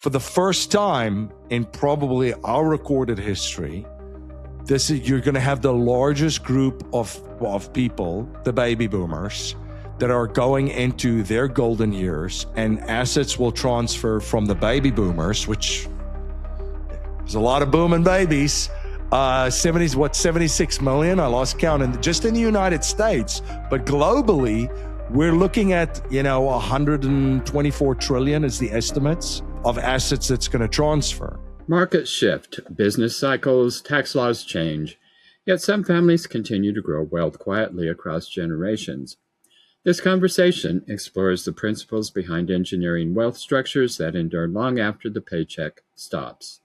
for the first time in probably our recorded history, you're going to have the largest group of people, the baby boomers, that are going into their golden years, and assets will transfer from the baby boomers, which there's a lot of booming babies. 76 million? I lost count just in the United States, but globally, we're looking at, 124 trillion is the estimates of assets that's going to transfer. Markets shift, business cycles, tax laws change, yet some families continue to grow wealth quietly across generations. This conversation explores the principles behind engineering wealth structures that endure long after the paycheck stops.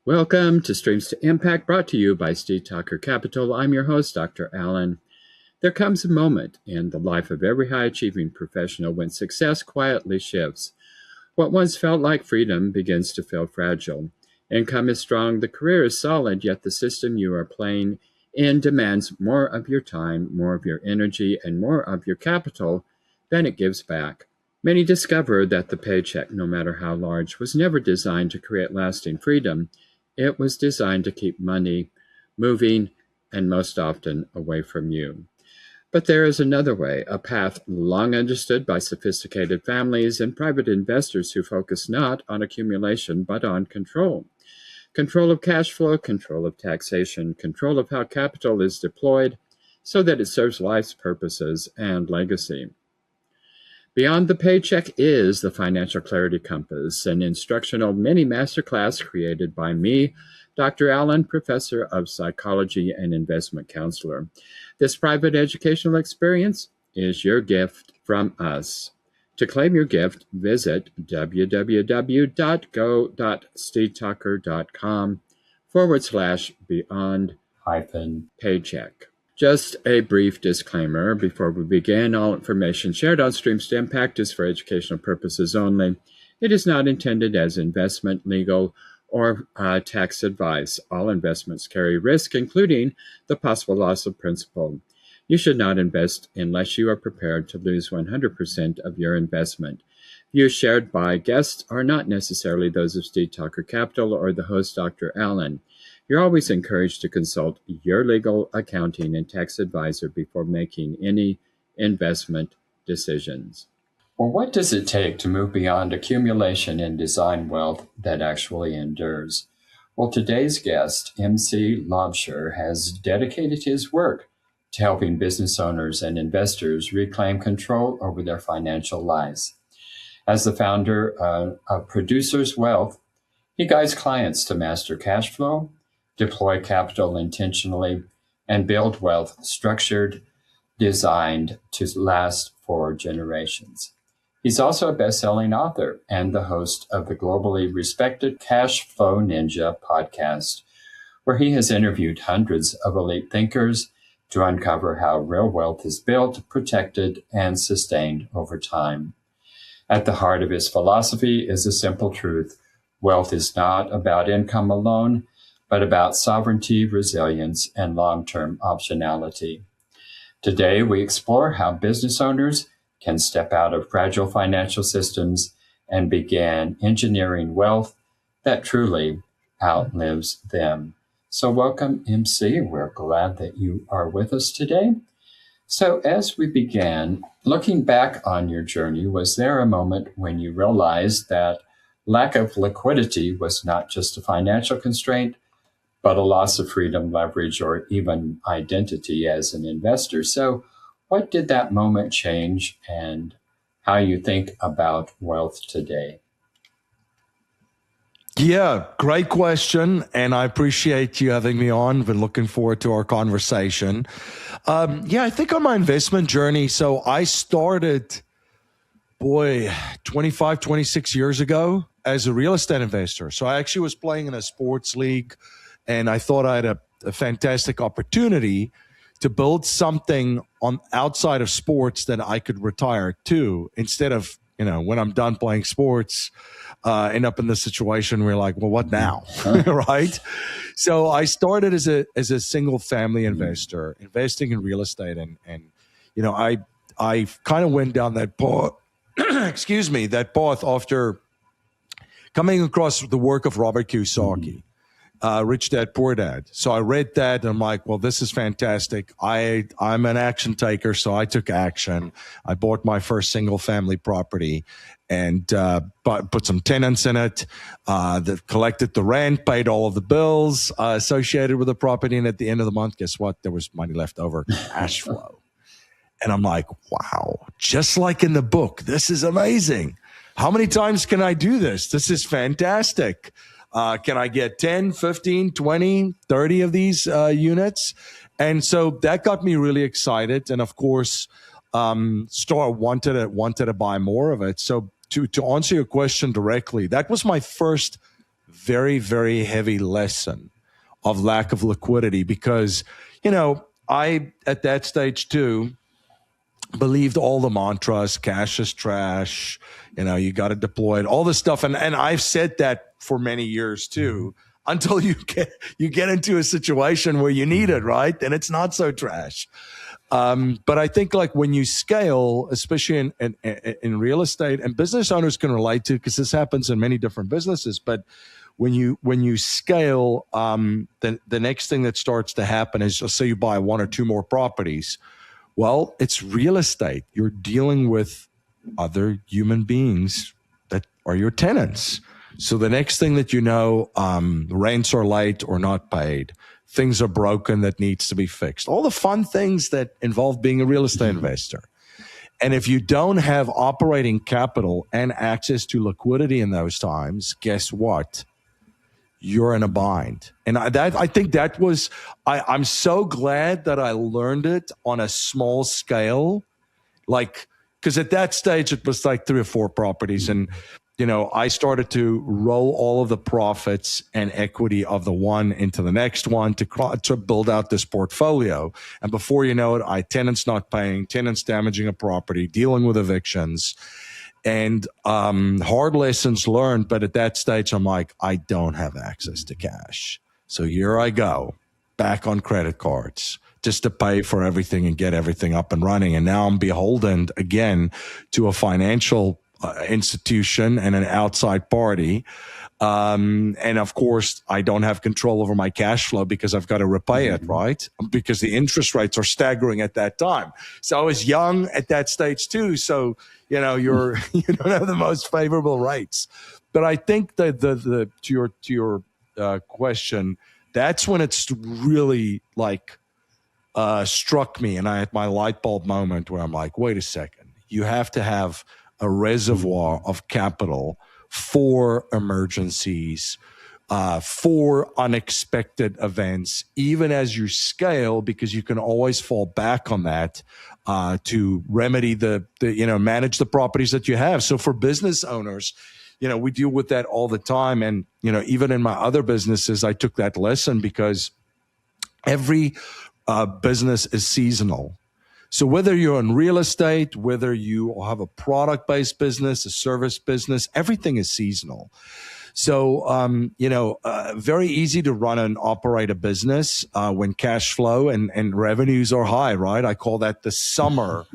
Welcome to Streams to Impact, brought to you by Steve Tucker Capital. I'm your host, Dr. Allen. There comes a moment in the life of every high-achieving professional when success quietly shifts. What once felt like freedom begins to feel fragile. Income is strong, the career is solid, yet the system you are playing in demands more of your time, more of your energy, and more of your capital than it gives back. Many discover that the paycheck, no matter how large, was never designed to create lasting freedom. It was designed to keep money moving, and most often away from you. But there is another way, a path long understood by sophisticated families and private investors who focus not on accumulation, but on control. Control of cash flow, control of taxation, control of how capital is deployed so that it serves life's purposes and legacy. Beyond the Paycheck is the Financial Clarity Compass, an instructional mini masterclass created by me, Dr. Allen, professor of psychology and investment counselor. This private educational experience is your gift from us. To claim your gift, visit www.go.stevetucker.com/beyond-paycheck. Just a brief disclaimer before we begin. All information shared on Streams to Impact is for educational purposes only. It is not intended as investment, legal, or tax advice. All investments carry risk, including the possible loss of principal. You should not invest unless you are prepared to lose 100% of your investment. Views shared by guests are not necessarily those of Steve Tucker Capital or the host, Dr. Allen. You're always encouraged to consult your legal, accounting, and tax advisor before making any investment decisions. Well, what does it take to move beyond accumulation and design wealth that actually endures? Well, today's guest, MC Laubscher, has dedicated his work to helping business owners and investors reclaim control over their financial lives. As the founder of Producers Wealth, he guides clients to master cash flow, deploy capital intentionally, and build wealth structured, designed to last for generations. He's also a best-selling author and the host of the globally respected Cash Flow Ninja podcast, where he has interviewed hundreds of elite thinkers to uncover how real wealth is built, protected, and sustained over time. At the heart of his philosophy is a simple truth. Wealth is not about income alone, but about sovereignty, resilience, and long-term optionality. Today, we explore how business owners can step out of fragile financial systems and begin engineering wealth that truly outlives them. So welcome, MC. We're glad that you are with us today. So as we began, looking back on your journey, was there a moment when you realized that lack of liquidity was not just a financial constraint, but a loss of freedom, leverage, or even identity as an investor? So what did that moment change and how you think about wealth today? Yeah, great question. And I appreciate you having me on. Been looking forward to our conversation. I think on my investment journey, so I started, 25, 26 years ago as a real estate investor. So I actually was playing in a sports league, and I thought I had a fantastic opportunity to build something on outside of sports that I could retire to, instead of, when I'm done playing sports, end up in the situation where like, well, what now? Right? So I started as a single family investor, investing in real estate. And I kind of went down that path, that path after coming across the work of Robert Kiyosaki, Rich Dad, Poor Dad. So I read that and I'm like, well, this is fantastic. I'm an action taker, so I took action. I bought my first single family property and put some tenants in it, that collected the rent, paid all of the bills associated with the property. And at the end of the month, guess what? There was money left over, cash flow. And I'm like, wow, just like in the book, this is amazing. How many times can I do this? This is fantastic. Can I get 10, 15, 20, 30 of these units? And so that got me really excited. And of course, wanted to buy more of it. So to answer your question directly, that was my first very, very heavy lesson of lack of liquidity because, I, at that stage too, believed all the mantras, cash is trash, you got to deploy it, all this stuff. And I've said that for many years too, until you get into a situation where you need it, right? And it's not so trash. But I think like when you scale, especially in real estate, and business owners can relate to, because this happens in many different businesses, but when you scale, the next thing that starts to happen is, let's say you buy one or two more properties. Well, it's real estate. You're dealing with other human beings that are your tenants. So the next thing that you know, rents are late or not paid. Things are broken that needs to be fixed. All the fun things that involve being a real estate investor. And if you don't have operating capital and access to liquidity in those times, guess what? You're in a bind. And I think that was, I'm so glad that I learned it on a small scale. Like, because at that stage, it was like 3 or 4 properties. And, I started to roll all of the profits and equity of the one into the next one to build out this portfolio. And before you know it, tenants not paying, tenants damaging a property, dealing with evictions. And hard lessons learned. But at that stage, I'm like, I don't have access to cash. So here I go, back on credit cards, just to pay for everything and get everything up and running. And now I'm beholden again to a financial institution and an outside party. And of course, I don't have control over my cash flow because I've got to repay it, right? Because the interest rates are staggering at that time. So I was young at that stage too. So, you don't have the most favorable rates. But I think that to your question, that's when it's really like struck me, and I had my light bulb moment where I'm like, wait a second, you have to have a reservoir of capital for emergencies, for unexpected events, even as you scale, because you can always fall back on that to remedy manage the properties that you have. So for business owners, we deal with that all the time. And, even in my other businesses, I took that lesson because every business is seasonal. So whether you're in real estate, whether you have a product-based business, a service business, everything is seasonal. So, very easy to run and operate a business when cash flow and revenues are high, right? I call that the summer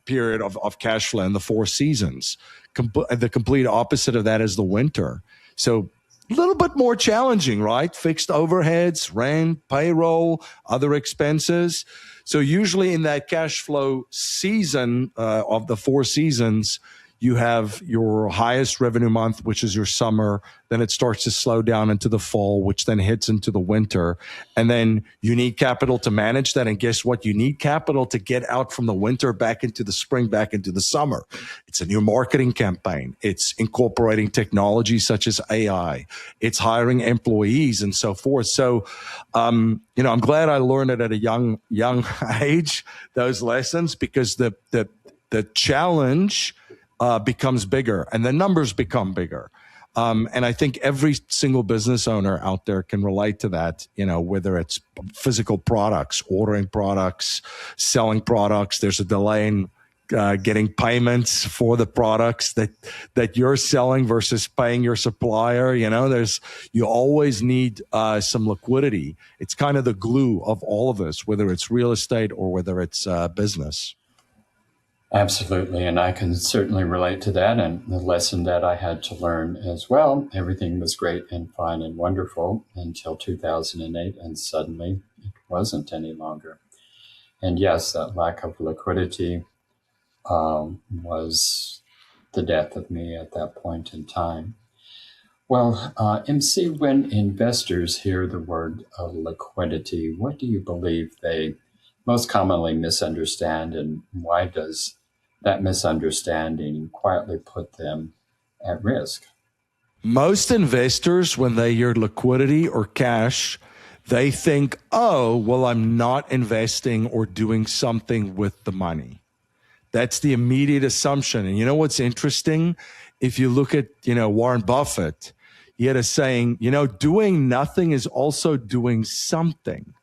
period of cash flow in the 4 seasons. The complete opposite of that is the winter. So a little bit more challenging, right? Fixed overheads, rent, payroll, other expenses. So usually in that cash flow season of the 4 seasons, you have your highest revenue month, which is your summer. Then it starts to slow down into the fall, which then hits into the winter. And then you need capital to manage that. And guess what? You need capital to get out from the winter back into the spring, back into the summer. It's a new marketing campaign. It's incorporating technology such as AI. It's hiring employees and so forth. So, I'm glad I learned it at a young age, those lessons, because the challenge becomes bigger and the numbers become bigger. And I think every single business owner out there can relate to that, whether it's physical products, ordering products, selling products. There's a delay in getting payments for the products that you're selling versus paying your supplier. You always need some liquidity. It's kind of the glue of all of this, whether it's real estate or whether it's business. Absolutely, and I can certainly relate to that, and the lesson that I had to learn as well. Everything was great and fine and wonderful until 2008, and suddenly it wasn't any longer. And yes, that lack of liquidity was the death of me at that point in time. Well, MC, when investors hear the word liquidity, what do you believe they most commonly misunderstand, and why does that misunderstanding quietly put them at risk? Most investors, when they hear liquidity or cash, they think, oh, well, I'm not investing or doing something with the money. That's the immediate assumption. And you know what's interesting? If you look at, Warren Buffett, he had a saying, doing nothing is also doing something.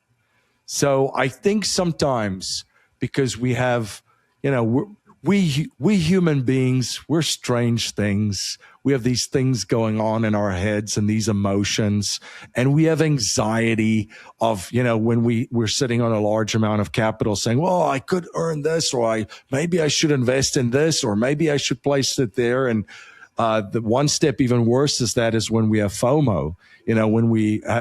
So I think sometimes because we have, we human beings, we're strange things. We have these things going on in our heads and these emotions, and we have anxiety of, when we're sitting on a large amount of capital saying, well, I could earn this, or maybe I should invest in this, or maybe I should place it there. And the one step even worse is when we have FOMO. When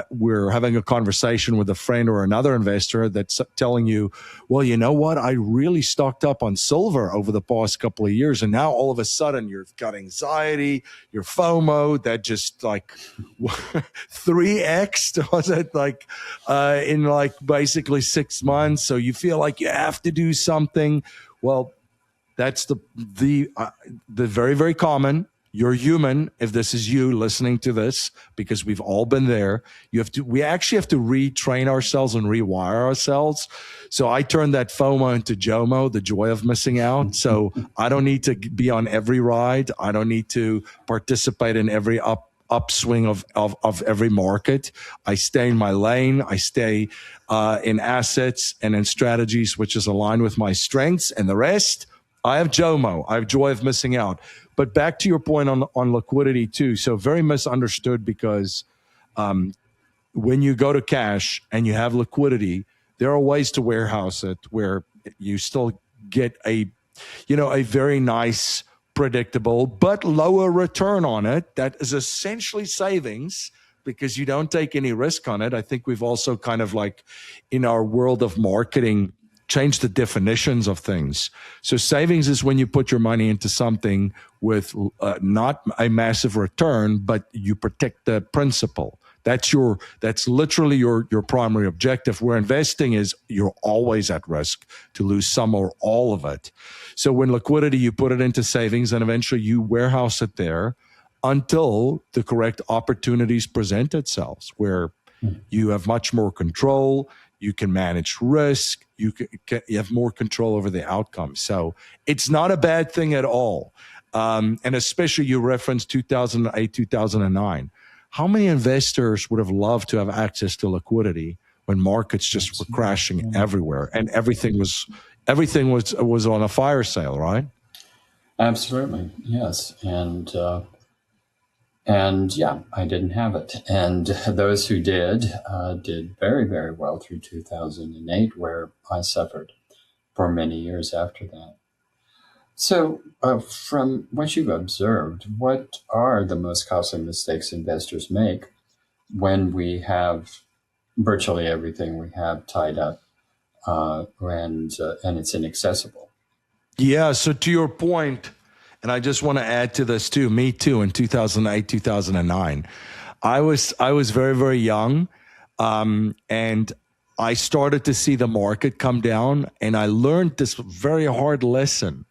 we're having a conversation with a friend or another investor that's telling you, well, you know what? I really stocked up on silver over the past couple of years, and now all of a sudden you've got anxiety, your FOMO that just like 3x was it in basically 6 months. So you feel like you have to do something. Well, that's the very, very common. You're human. If this is you listening to this, because we've all been there, we actually have to retrain ourselves and rewire ourselves. So I turned that FOMO into JOMO, the joy of missing out. So I don't need to be on every ride. I don't need to participate in every upswing of every market. I stay in my lane. I stay in assets and in strategies which is aligned with my strengths, and the rest, I have JOMO. I have joy of missing out. But back to your point on liquidity too. So very misunderstood, because when you go to cash and you have liquidity, there are ways to warehouse it where you still get a very nice, predictable, but lower return on it. That is essentially savings, because you don't take any risk on it. I think we've also kind of in our world of marketing change the definitions of things. So savings is when you put your money into something with not a massive return, but you protect the principal. That's literally your primary objective. Where investing is, you're always at risk to lose some or all of it. So when liquidity, you put it into savings, and eventually you warehouse it there until the correct opportunities present itself, where you have much more control. You can manage risk. You have more control over the outcome. So it's not a bad thing at all. And especially you referenced 2008, 2009. How many investors would have loved to have access to liquidity when markets just were crashing everywhere and everything was on a fire sale, right? Absolutely, yes. And yeah, I didn't have it. And those who did very, very well through 2008, where I suffered for many years after that. So, from what you've observed, what are the most costly mistakes investors make when we have virtually everything we have tied up and it's inaccessible? Yeah. So to your point, and I just want to add to this too. Me too. In 2008, 2009, I was very, very young, and I started to see the market come down, and I learned this very hard lesson,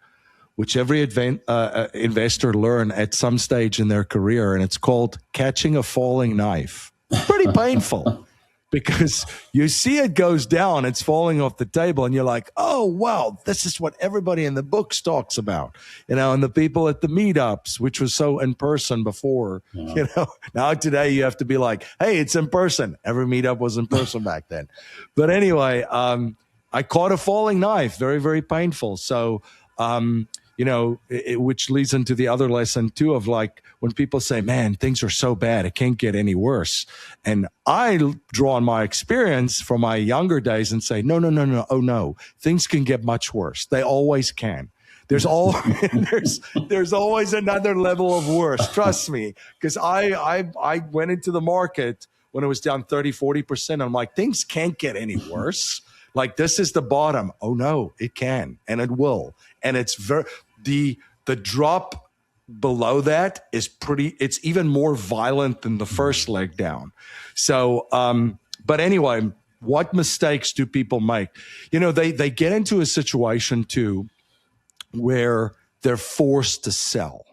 which every investor learn at some stage in their career, and it's called catching a falling knife. Pretty painful. Because you see it goes down, it's falling off the table, and you're like, oh, wow, this is what everybody in the books talks about, and the people at the meetups, which was so in person before, now today you have to be like, hey, it's in person. Every meetup was in person back then. But anyway, I caught a falling knife, very, very painful. So, which leads into the other lesson too, of when people say, man, things are so bad, it can't get any worse. And I draw on my experience from my younger days and say, no. Oh no, things can get much worse. They always can. There's all there's always another level of worse. Trust me, because I went into the market when it was down 30-40%. I'm like, things can't get any worse. Like, this is the bottom. Oh no, it can, and it will. And it's the drop below that is it's even more violent than the first leg down. So, but anyway, what mistakes do people make? They get into a situation too where they're forced to sell.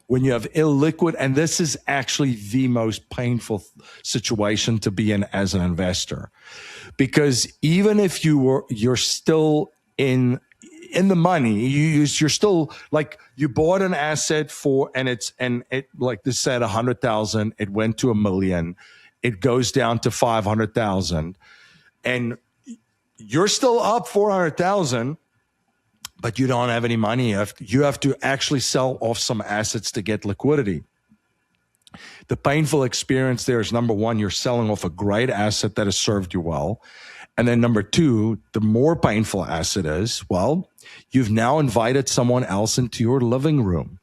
When you have illiquid, and this is actually the most painful situation to be in as an investor, because even if you're still in the money, you're still, like, you bought an asset and it like this said 100,000, it went to 1 million, it goes down to 500,000, and you're still up 400,000. But you don't have any money. You have to actually sell off some assets to get liquidity. The painful experience there is, number one, you're selling off a great asset that has served you well. And then number two, the more painful asset is, well, you've now invited someone else into your living room.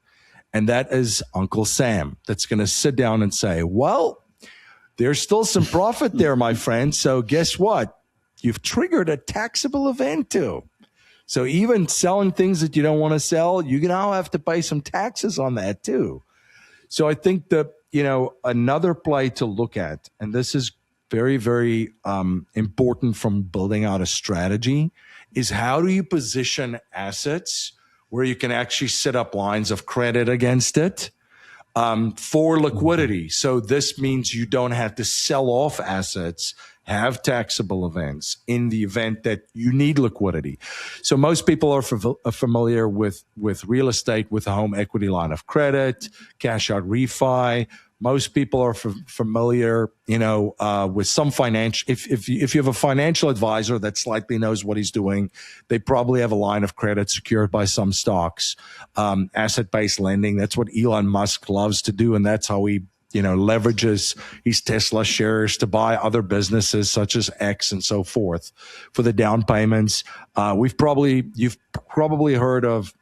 And that is Uncle Sam, that's going to sit down and say, well, there's still some profit there, my friend. So guess what? You've triggered a taxable event too. So even selling things that you don't want to sell, you now have to pay some taxes on that too. So I think that, another play to look at, and this is very, very important from building out a strategy, is how do you position assets where you can actually set up lines of credit against it for liquidity. So this means you don't have to sell off assets, have taxable events in the event that you need liquidity. So most people are familiar with real estate, with a home equity line of credit, cash out refi. Most people are familiar, with some financial. If you have a financial advisor that slightly knows what he's doing, they probably have a line of credit secured by some stocks, asset-based lending. That's what Elon Musk loves to do, and that's how he leverages his Tesla shares to buy other businesses such as X and so forth for the down payments. You've probably heard of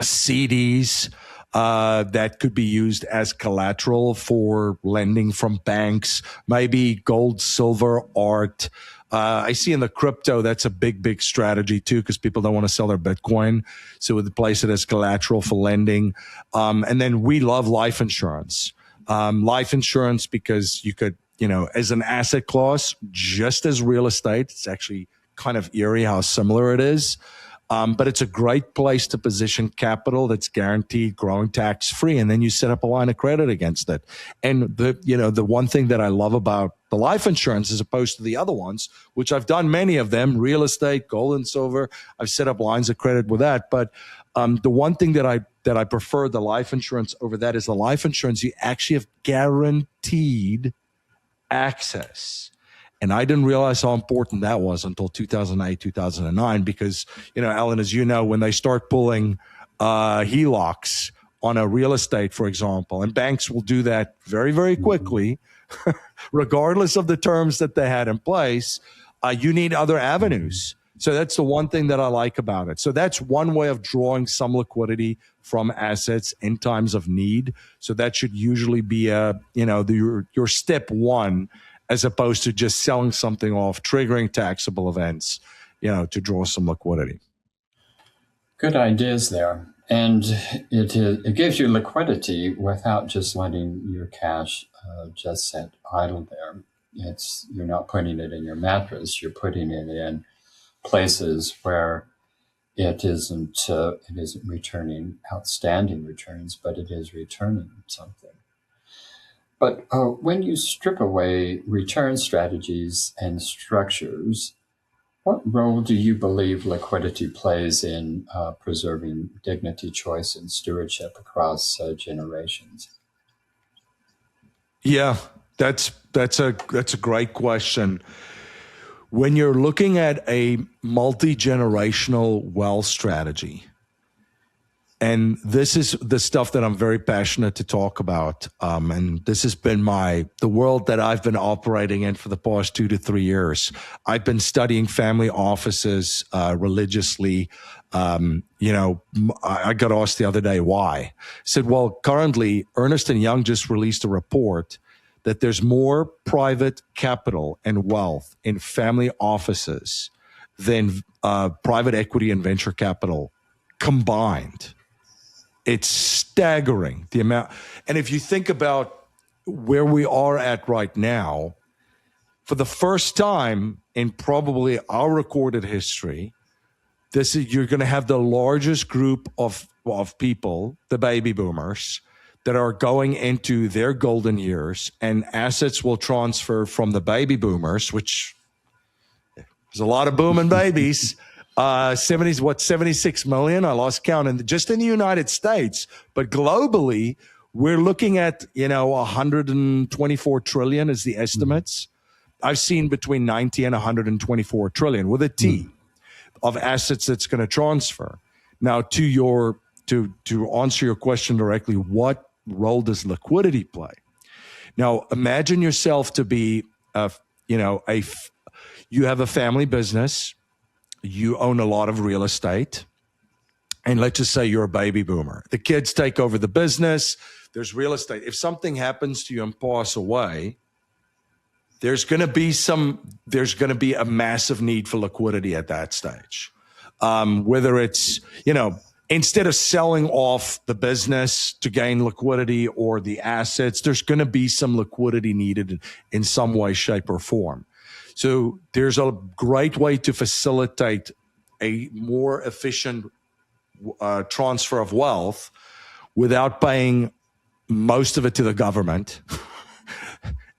CDs that could be used as collateral for lending from banks, maybe gold, silver, art. I see in the crypto, that's a big strategy too, because people don't want to sell their Bitcoin. So we place it as collateral for lending. And then we love life insurance. Life insurance, because you could, as an asset class, just as real estate, it's actually kind of eerie how similar it is. But it's a great place to position capital that's guaranteed, growing tax free. And then you set up a line of credit against it. And the one thing that I love about the life insurance, as opposed to the other ones, which I've done many of them, real estate, gold and silver, I've set up lines of credit with that. But the one thing that I prefer the life insurance over that is the life insurance, you actually have guaranteed access. And I didn't realize how important that was until 2008, 2009, because, Ellen, as you know, when they start pulling HELOCs on a real estate, for example, and banks will do that very, very quickly, regardless of the terms that they had in place, you need other avenues. So that's the one thing that I like about it. So that's one way of drawing some liquidity from assets in times of need. So that should usually be your step one, as opposed to just selling something off, triggering taxable events, to draw some liquidity. Good ideas there. And it gives you liquidity without just letting your cash just sit idle there. You're not putting it in your mattress, you're putting it in places where it isn't returning outstanding returns, but it is returning something. But when you strip away return strategies and structures, what role do you believe liquidity plays in preserving dignity, choice, and stewardship across generations? Yeah, that's a great question. When you're looking at a multi-generational wealth strategy, And this is the stuff that I'm very passionate to talk about. And this has been the world that I've been operating in for the past 2 to 3 years. I've been studying family offices religiously. I got asked the other day why. I said, well, currently Ernst & Young just released a report that there's more private capital and wealth in family offices than private equity and venture capital combined. It's staggering, the amount. And if you think about where we are at right now, for the first time in probably our recorded history, you're going to have the largest group of people, the baby boomers, that are going into their golden years, and assets will transfer from the baby boomers, which there's a lot of booming babies. 76 million? I lost count. And just in the United States, but globally, we're looking at, 124 trillion is the estimates. I've seen between 90 and 124 trillion with a T of assets that's going to transfer. Now, to answer your question directly, what role does liquidity play? Now, imagine yourself to be, you have a family business. You own a lot of real estate, and let's just say you're a baby boomer. The kids take over the business. There's real estate. If something happens to you and pass away, there's going to be a massive need for liquidity at that stage. Whether it's, instead of selling off the business to gain liquidity or the assets, there's going to be some liquidity needed in some way, shape, or form. So there's a great way to facilitate a more efficient transfer of wealth without paying most of it to the government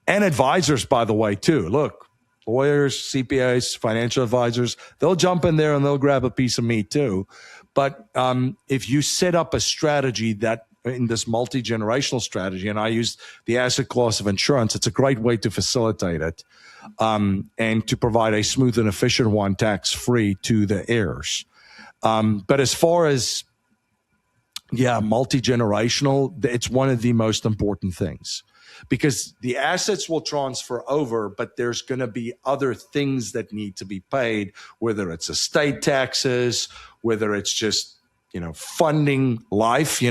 and advisors, by the way, too. Look, lawyers, CPAs, financial advisors, they'll jump in there and they'll grab a piece of meat too. But if you set up a strategy that in this multi-generational strategy, and I use the asset class of insurance, it's a great way to facilitate it. And to provide a smooth and efficient one, tax-free to the heirs. But as far as, multi-generational, it's one of the most important things because the assets will transfer over, but there's going to be other things that need to be paid, whether it's estate taxes, whether it's just, funding life,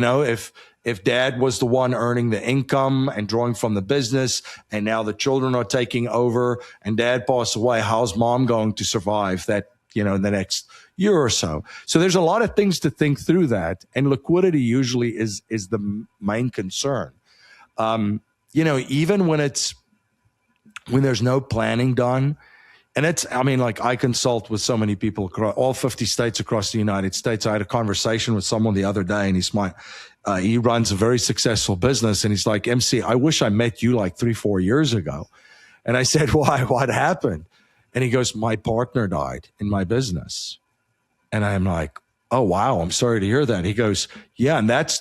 if dad was the one earning the income and drawing from the business, and now the children are taking over and dad passed away, how's mom going to survive that, in the next year or so? So there's a lot of things to think through that. And liquidity usually is the main concern. Even when there's no planning done, and I consult with so many people across all 50 states across the United States. I had a conversation with someone the other day, and he runs a very successful business. And he's like, MC, I wish I met you like 3-4 years ago. And I said, why? What happened? And he goes, my partner died in my business. And I'm like, oh, wow, I'm sorry to hear that. He goes, yeah, and that's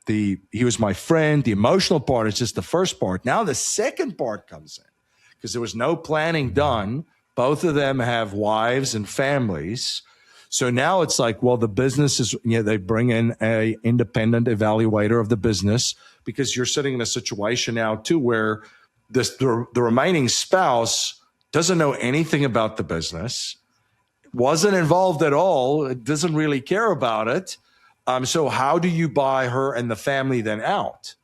he was my friend. The emotional part is just the first part. Now the second part comes in. Because there was no planning done. Both of them have wives and families. So now it's like, well, the business is, they bring in a independent evaluator of the business because you're sitting in a situation now too where the remaining spouse doesn't know anything about the business, wasn't involved at all, doesn't really care about it. So how do you buy her and the family then out?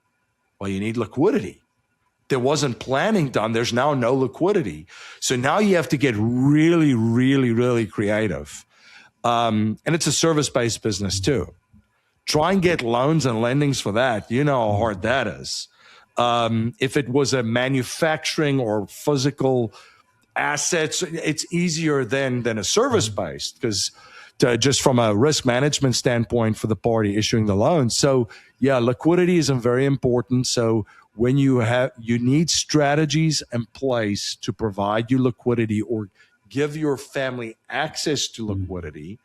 Well, you need liquidity. There wasn't planning done. There's now no liquidity. So now you have to get really, really, really creative. And it's a service-based business too. Try and get loans and lendings for that. You know how hard that is. If it was a manufacturing or physical assets, it's easier than a service-based because just from a risk management standpoint for the party issuing the loan. So yeah, liquidity is very important. So when you need strategies in place to provide you liquidity or give your family access to liquidity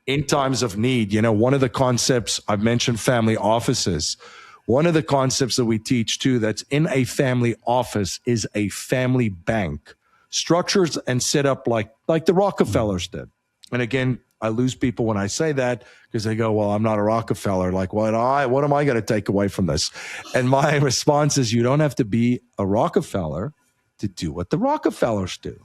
in times of need. One of the concepts I've mentioned, family offices. One of the concepts that we teach too, that's in a family office is a family bank, structures and set up like the Rockefellers did. And again, I lose people when I say that because they go, well, I'm not a Rockefeller. Like, what am I going to take away from this? And my response is, you don't have to be a Rockefeller to do what the Rockefellers do.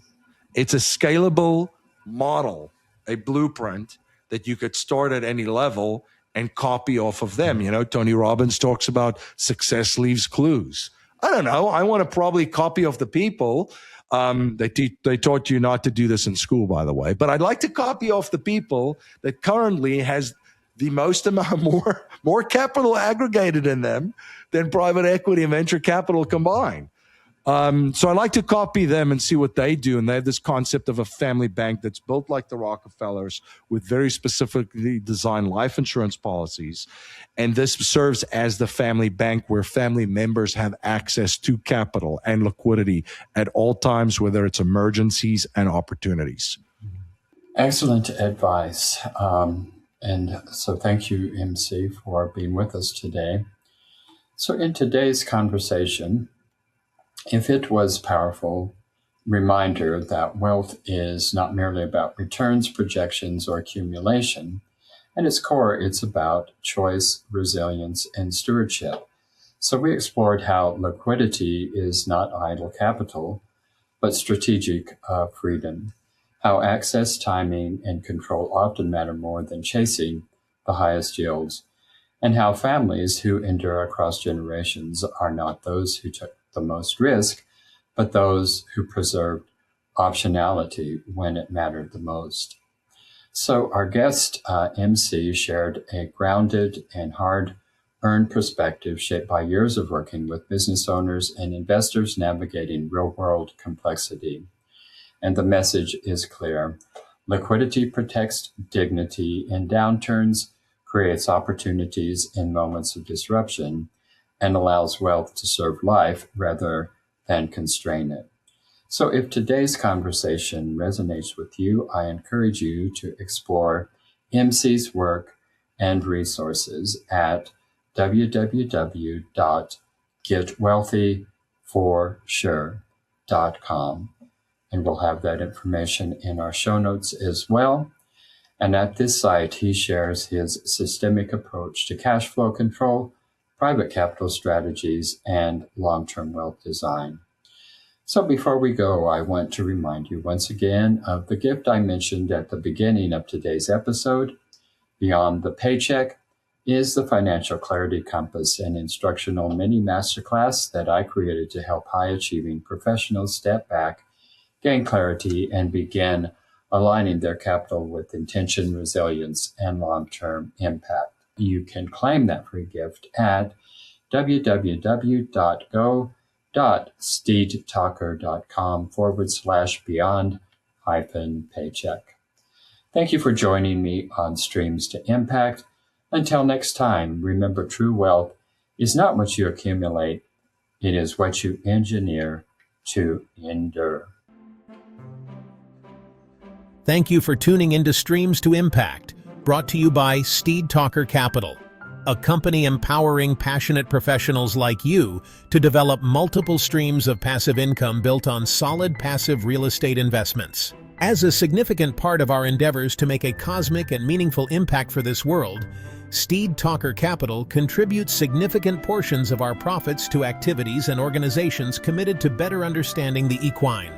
It's a scalable model, a blueprint that you could start at any level and copy off of them. You know, Tony Robbins talks about success leaves clues. I don't know. I want to probably copy off the people. They taught you not to do this in school, by the way. But I'd like to copy off the people that currently has the most amount more capital aggregated in them than private equity and venture capital combined. So I like to copy them and see what they do. And they have this concept of a family bank that's built like the Rockefellers with very specifically designed life insurance policies. And this serves as the family bank where family members have access to capital and liquidity at all times, whether it's emergencies and opportunities. Excellent advice. And so thank you, MC, for being with us today. So in today's conversation, if it was powerful reminder that wealth is not merely about returns, projections, or accumulation. At its core, it's about choice, resilience, and stewardship. So we explored how liquidity is not idle capital, but strategic freedom, how access, timing, and control often matter more than chasing the highest yields, and how families who endure across generations are not those who took the most risk, but those who preserved optionality when it mattered the most. So our guest, MC, shared a grounded and hard-earned perspective shaped by years of working with business owners and investors navigating real-world complexity. And the message is clear. Liquidity protects dignity in downturns, creates opportunities in moments of disruption, and allows wealth to serve life rather than constrain it. So if today's conversation resonates with you, I encourage you to explore MC's work and resources at www.getwealthyforsure.com. And we'll have that information in our show notes as well. And at this site, he shares his systemic approach to cash flow control, private capital strategies, and long-term wealth design. So before we go, I want to remind you once again of the gift I mentioned at the beginning of today's episode. Beyond the Paycheck is the Financial Clarity Compass, an instructional mini masterclass that I created to help high-achieving professionals step back, gain clarity, and begin aligning their capital with intention, resilience, and long-term impact. You can claim that free gift at www.go.steedtalker.com/beyond-paycheck. Thank you for joining me on Streams to Impact. Until next time, remember true wealth is not what you accumulate, it is what you engineer to endure. Thank you for tuning into Streams to Impact, brought to you by Steed Talker Capital, a company empowering passionate professionals like you to develop multiple streams of passive income built on solid passive real estate investments. As a significant part of our endeavors to make a cosmic and meaningful impact for this world, Steed Talker Capital contributes significant portions of our profits to activities and organizations committed to better understanding the equine.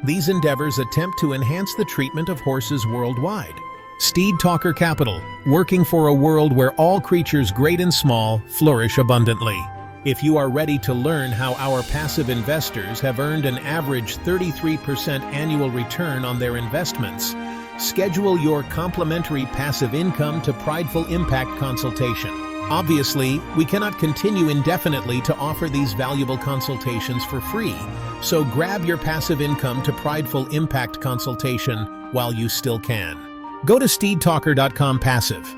These endeavors attempt to enhance the treatment of horses worldwide. Steed Talker Capital, working for a world where all creatures great and small flourish abundantly. If you are ready to learn how our passive investors have earned an average 33% annual return on their investments, schedule your complimentary passive income to Prideful Impact consultation. Obviously, we cannot continue indefinitely to offer these valuable consultations for free, so grab your passive income to Prideful Impact consultation while you still can. Go to steedtalker.com/passive